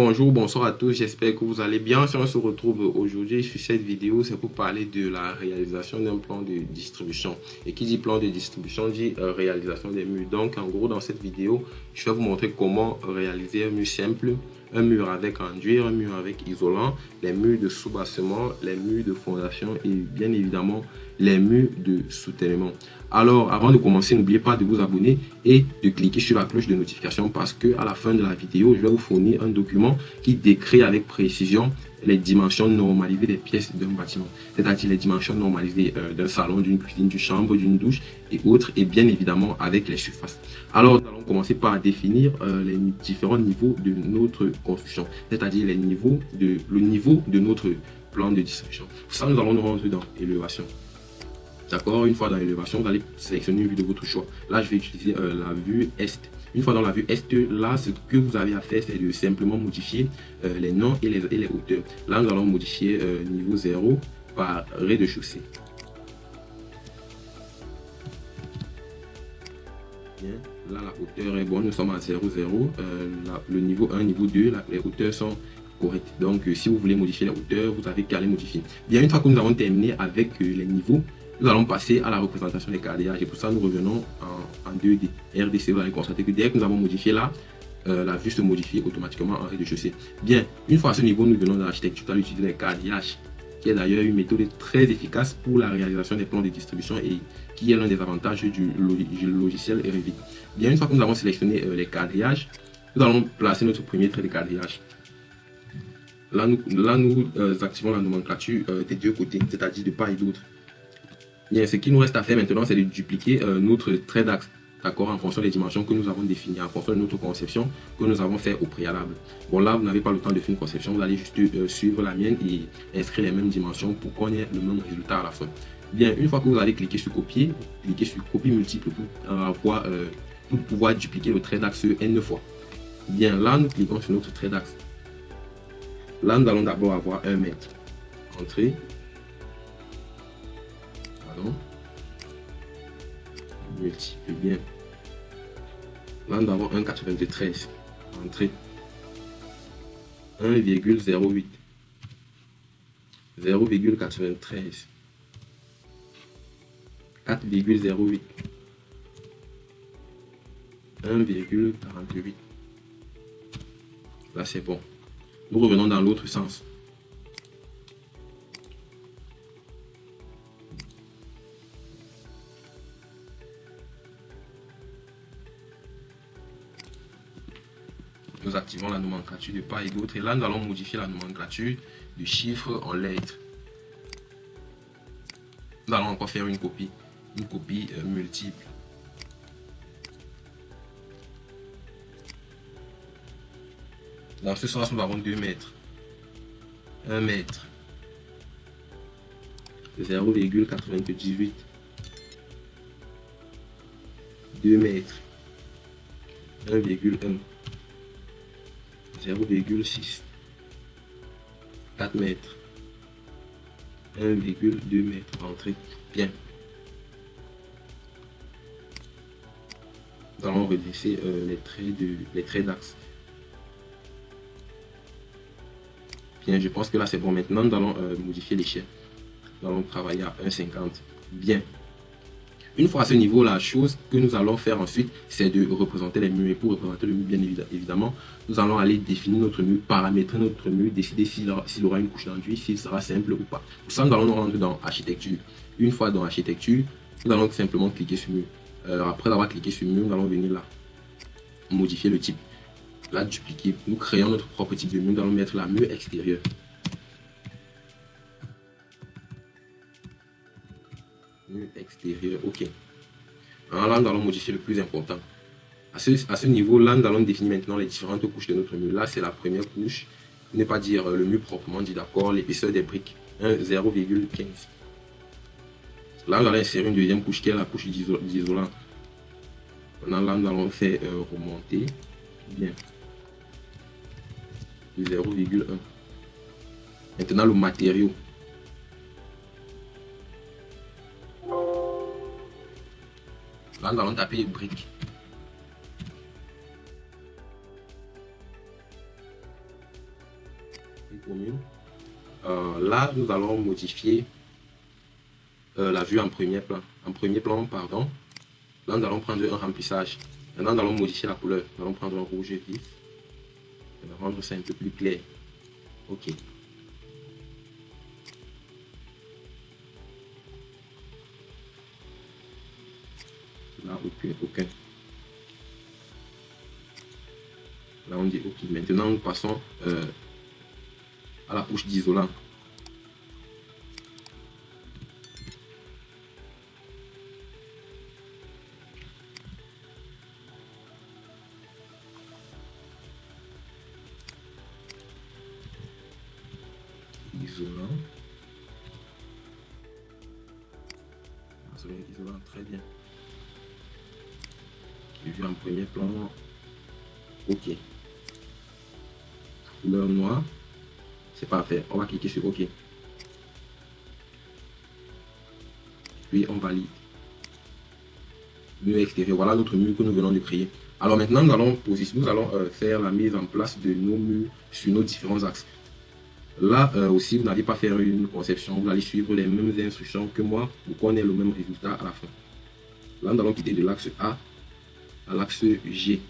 bonjour, bonsoir à tous, j'espère que vous allez bien. Si on se retrouve aujourd'hui sur cette vidéo, c'est pour parler de la réalisation d'un plan de distribution. Et qui dit plan de distribution dit réalisation des murs. Donc en gros, dans cette vidéo, je vais vous montrer comment réaliser un mur simple, un mur avec enduire, un mur avec isolant, les murs de soubassement, les murs de fondation et bien évidemment les murs de soutènement. Alors avant de commencer, n'oubliez pas de vous abonner et de cliquer sur la cloche de notification parce que à la fin de la vidéo, je vais vous fournir un document qui décrit avec précision les dimensions normalisées des pièces d'un bâtiment, c'est-à-dire les dimensions normalisées d'un salon, d'une cuisine, d'une chambre, d'une douche et autres, et bien évidemment avec les surfaces. Alors, nous allons commencer par définir les différents niveaux de notre construction, c'est-à-dire le niveau de notre plan de distribution. Pour ça, nous allons nous rendre dans élévation. D'accord, une fois dans l'élévation, vous allez sélectionner une vue de votre choix. Là, je vais utiliser la vue Est. Une fois dans la vue Est, là, ce que vous avez à faire, c'est de simplement modifier les noms et les hauteurs. Là, nous allons modifier niveau 0 par rez-de-chaussée. Bien. Là, la hauteur est bonne, nous sommes à 0, 0. Le niveau 1, niveau 2, là, les hauteurs sont correctes. Donc, si vous voulez modifier les hauteurs, vous avez qu'à les modifier. Bien, une fois que nous avons terminé avec les niveaux, nous allons passer à la représentation des quadrillages et pour ça nous revenons en 2D. RDC, vous allez constater que dès que nous avons modifié là, la vue se modifie automatiquement en rez-de-chaussée. Bien, une fois à ce niveau, nous venons dans l'architecture, nous allons utiliser les quadrillages, qui est d'ailleurs une méthode très efficace pour la réalisation des plans de distribution et qui est l'un des avantages du logiciel Revit. Bien, une fois que nous avons sélectionné les quadrillages, nous allons placer notre premier trait de quadrillage. Là, nous activons la nomenclature des deux côtés, c'est-à-dire de part et d'autre. Bien, ce qui nous reste à faire maintenant, c'est de dupliquer notre trait d'axe, d'accord, en fonction des dimensions que nous avons définies, en fonction de notre conception que nous avons fait au préalable. Bon, là, vous n'avez pas le temps de faire une conception, vous allez juste suivre la mienne et inscrire les mêmes dimensions pour qu'on ait le même résultat à la fin. Bien, une fois que vous allez cliquer sur copier, cliquez sur copie multiple pour pouvoir dupliquer le trait d'axe N fois. Bien, là, nous cliquons sur notre trait d'axe. Là, nous allons d'abord avoir 1 mètre. Entrée. Multiple, bien. Là, nous avons 1,93. Entrée. 1,08. 0,93. 4,08. 1,48. Là, c'est bon. Nous revenons dans l'autre sens. Nous activons la nomenclature de part et d'autre et là nous allons modifier la nomenclature du chiffre en lettres. Nous allons encore faire une copie multiple. Dans ce sens, nous avons 2 mètres, 1 mètre, 0,98, 2 mètres, 1,1. 0,6, 4 mètres, 1,2 mètres, entrée. Bien. Nous allons redresser les traits d'axe. Bien, je pense que là c'est bon. Maintenant, nous allons modifier l'échelle. Nous allons travailler à 1,50. Bien. Une fois à ce niveau, la chose que nous allons faire ensuite, c'est de représenter les murs. Et pour représenter le mur, bien évidemment, nous allons aller définir notre mur, paramétrer notre mur, décider s'il aura une couche d'enduit, s'il sera simple ou pas. Pour ça, nous allons nous rendre dans architecture. Une fois dans architecture, nous allons simplement cliquer sur mur. Après avoir cliqué sur mur, nous allons venir là, modifier le type. Là, dupliquer. Nous créons notre propre type de mur. Nous allons mettre la mur extérieur. Mur extérieur, ok. Alors là, nous allons modifier le plus important. À ce niveau-là, nous allons définir maintenant les différentes couches de notre mur. Là, c'est la première couche. Ne pas dire le mur proprement dit, d'accord, l'épaisseur des briques, 0,15. Là, nous allons insérer une deuxième couche qui est la couche d'isolant. Là, nous allons faire remonter. Bien. 0,1. Maintenant, le matériau. Là, nous allons taper briques. les communes. Là, nous allons modifier la vue en premier plan. En premier plan, pardon. Là, nous allons prendre un remplissage. Maintenant, nous allons modifier la couleur. Nous allons prendre un rouge vif. On va rendre ça un peu plus clair. OK. Là, aucun. Là, on dit OK. Maintenant, nous passons à la couche d'isolant. Isolant. Isolant, très bien. Vu en premier plan. OK. Couleur noire. C'est parfait. On va cliquer sur OK. Puis on valide. Mur extérieur. Voilà notre mur que nous venons de créer. Alors maintenant, nous allons faire la mise en place de nos murs sur nos différents axes. Là aussi, vous n'allez pas faire une conception. Vous allez suivre les mêmes instructions que moi pour qu'on ait le même résultat à la fin. Là, nous allons quitter de l'axe A à l'axe G.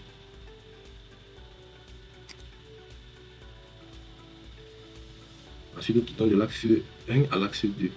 Ensuite, nous quittons de l'axe 1 à l'axe 2.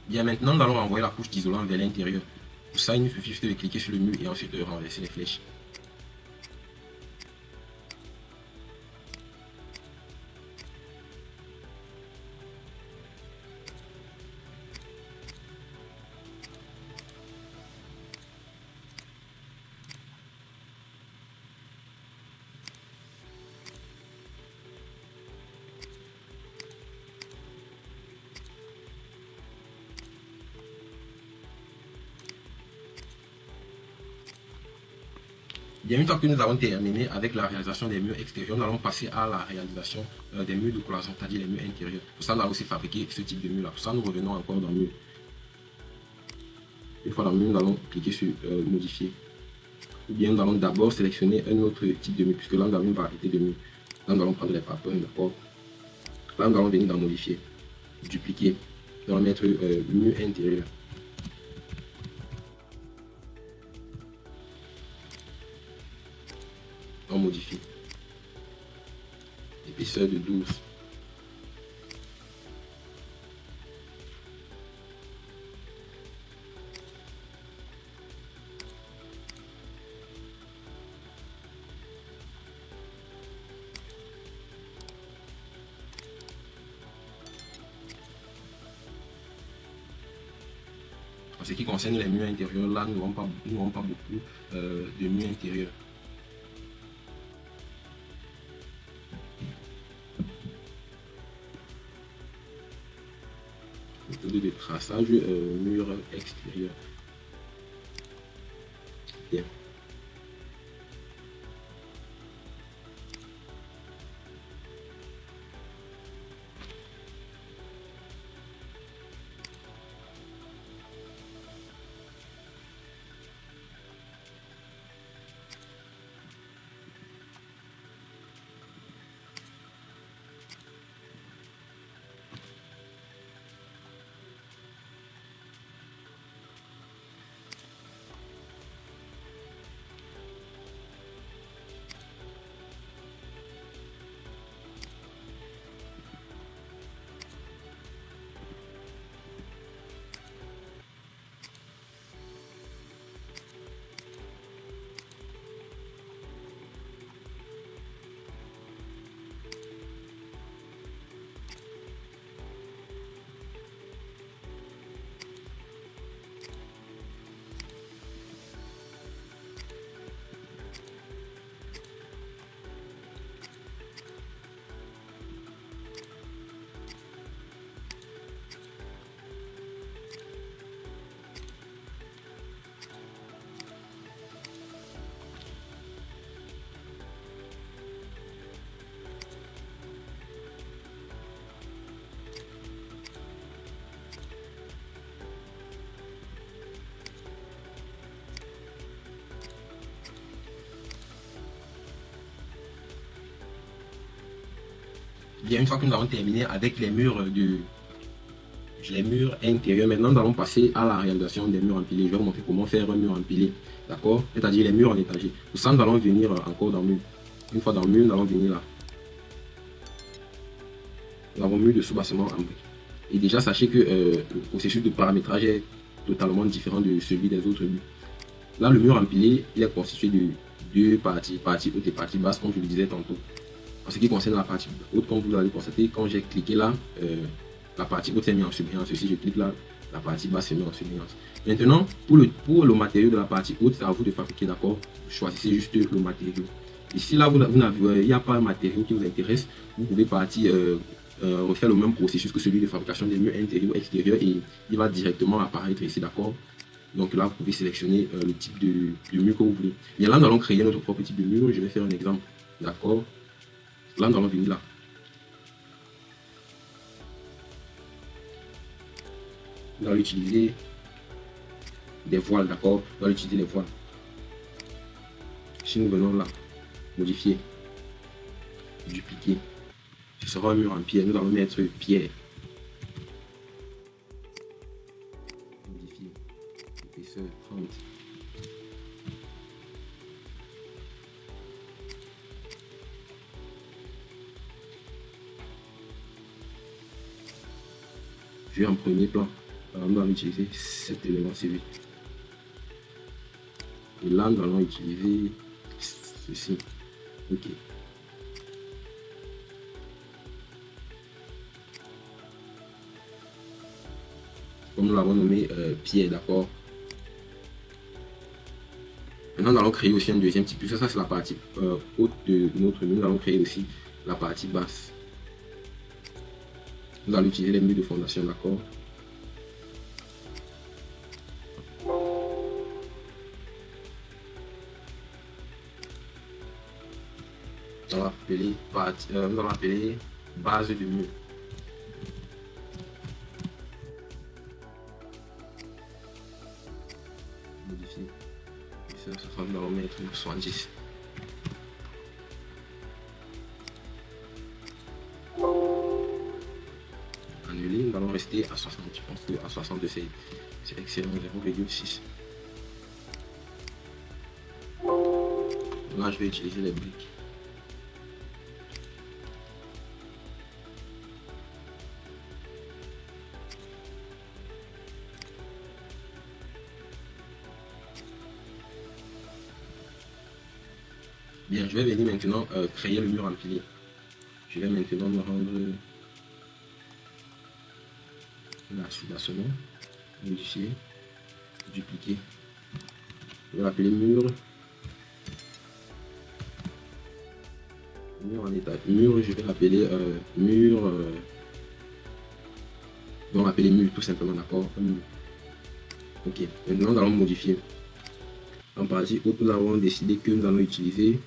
Bien, maintenant, nous allons envoyer la couche d'isolant vers l'intérieur. Pour ça, il nous suffit juste de cliquer sur le mur et ensuite de renverser les flèches. Bien, une fois que nous avons terminé avec la réalisation des murs extérieurs, nous allons passer à la réalisation des murs de cloison, c'est-à-dire les murs intérieurs. Pour ça, nous allons aussi fabriquer ce type de mur-là. Pour ça, nous revenons encore dans le mur. Une fois dans le mur, nous allons cliquer sur modifier. Ou bien nous allons d'abord sélectionner un autre type de mur, puisque là, nous avons une variété de murs. Là, nous allons prendre les patterns, d'accord. Là, nous allons venir dans modifier, dupliquer. Nous allons mettre mur intérieur. On modifie. Épaisseur de 12. En ce qui concerne les murs intérieurs, là, nous n'avons pas beaucoup de murs intérieurs. Méthode de traçage mur extérieur. Bien. Bien, une fois que nous avons terminé avec les murs intérieurs, maintenant nous allons passer à la réalisation des murs empilés. Je vais vous montrer comment faire un mur empilé, d'accord? C'est-à-dire les murs en étagers. Pour ça, nous allons venir encore dans le mur. Une fois dans le mur, nous allons venir là. Nous avons mur de sous-bassement en briques. Et déjà, sachez que le processus de paramétrage est totalement différent de celui des autres murs. Là, le mur empilé, il est constitué de deux parties, partie haute et partie basse, comme je le disais tantôt. En ce qui concerne la partie haute, comme vous allez constater, quand j'ai cliqué là, la partie haute s'est mise en surbrillance. Si je clique là, la partie basse s'est mise en surbrillance. Maintenant, pour le matériau de la partie haute, c'est à vous de fabriquer, d'accord? Vous choisissez juste le matériau. Ici, là, il n'y a pas un matériau qui vous intéresse. Vous pouvez partir refaire le même processus que celui de fabrication des murs intérieurs, extérieurs, et il va directement apparaître ici, d'accord? Donc là, vous pouvez sélectionner le type de mur que vous voulez. Bien là, nous allons créer notre propre type de mur. Je vais faire un exemple, d'accord? Là, nous allons venir là. Nous allons utiliser des voiles, d'accord? Nous allons utiliser les voiles. Si nous venons là, modifier, dupliquer, ce sera un mur en pierre. Nous allons mettre pierre. Modifier, épaisseur 30. Je vais en premier plan. Alors, nous allons utiliser cet élément CV. Et là, nous allons utiliser ceci. OK. Comme nous l'avons nommé pierre, d'accord. Maintenant, nous allons créer aussi un deuxième type. Ça c'est la partie haute de notre mur. Nous allons créer aussi la partie basse. Nous allons utiliser les murs de fondation, d'accord. Nous allons appeler base de mur. Modifier. Ça, nous allons mettre 70. Annuler, nous allons rester à 60. Je pense que à 60 c'est excellent, 0,6. Là, je vais utiliser les briques. Bien, je vais venir maintenant créer le mur empilé. Je vais maintenant me rendre là sur la seconde, modifier, dupliquer. Je vais l'appeler mur. Mur en état. Mur, je vais l'appeler mur. On va l'appeler mur tout simplement, d'accord. Ok, maintenant nous allons modifier. En partie haute, nous avons décidé que nous allons utiliser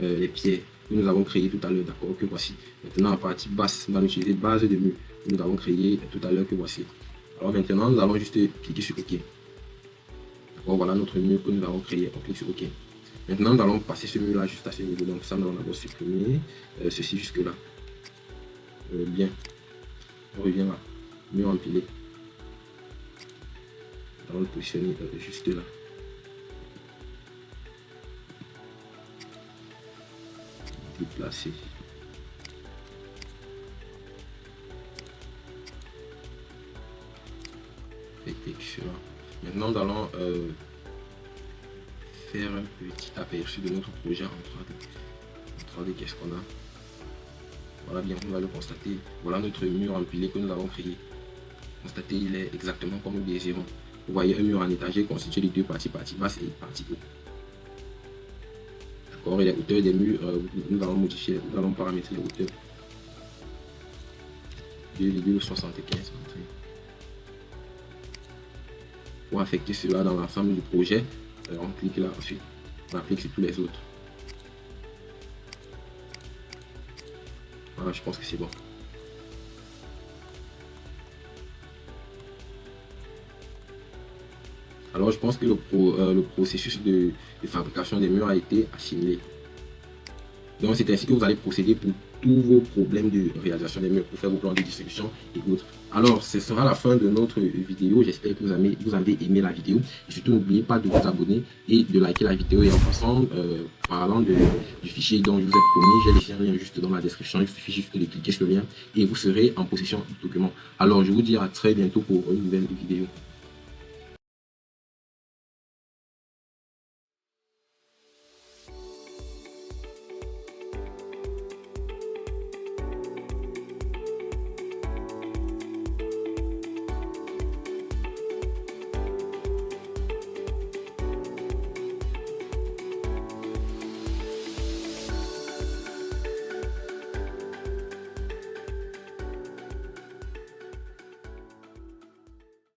les pierres que nous avons créées tout à l'heure, d'accord, que voici. Maintenant en partie basse, nous allons utiliser base de mur que nous avons créé tout à l'heure, que voici. Alors maintenant nous allons juste cliquer sur OK. D'accord, voilà notre mur que nous avons créé. On clique sur OK. Maintenant nous allons passer ce mur là juste à ce niveau, donc ça nous allons d'abord supprimer ceci jusque là. Bien, on revient là, mur empilé. Nous allons le positionner juste là. Déplacer. Texture. Maintenant nous allons faire un petit aperçu de notre projet en 3D. En 3D, qu'est-ce qu'on a? Voilà, bien, on va le constater. Voilà notre mur empilé que nous avons créé. Constatez, il est exactement comme nous désirons. Vous voyez un mur en étagère constitué de deux parties, partie basse et partie haute. D'accord, et les hauteurs des murs, nous allons modifier, nous allons paramétrer les hauteurs. 2,75 m. Pour affecter cela dans l'ensemble du projet, on clique là ensuite, on applique sur tous les autres. Voilà, je pense que c'est bon. Alors je pense que le processus de fabrication des murs a été assimilé. Donc c'est ainsi que vous allez procéder pour tous vos problèmes de réalisation des murs, pour faire vos plans de distribution et autres. Alors, ce sera la fin de notre vidéo. J'espère que vous avez aimé la vidéo. Et surtout, n'oubliez pas de vous abonner et de liker la vidéo. Et en passant, parlant du fichier dont je vous ai promis, j'ai laissé un lien juste dans la description. Il suffit juste de cliquer sur le lien et vous serez en possession du document. Alors, je vous dis à très bientôt pour une nouvelle vidéo.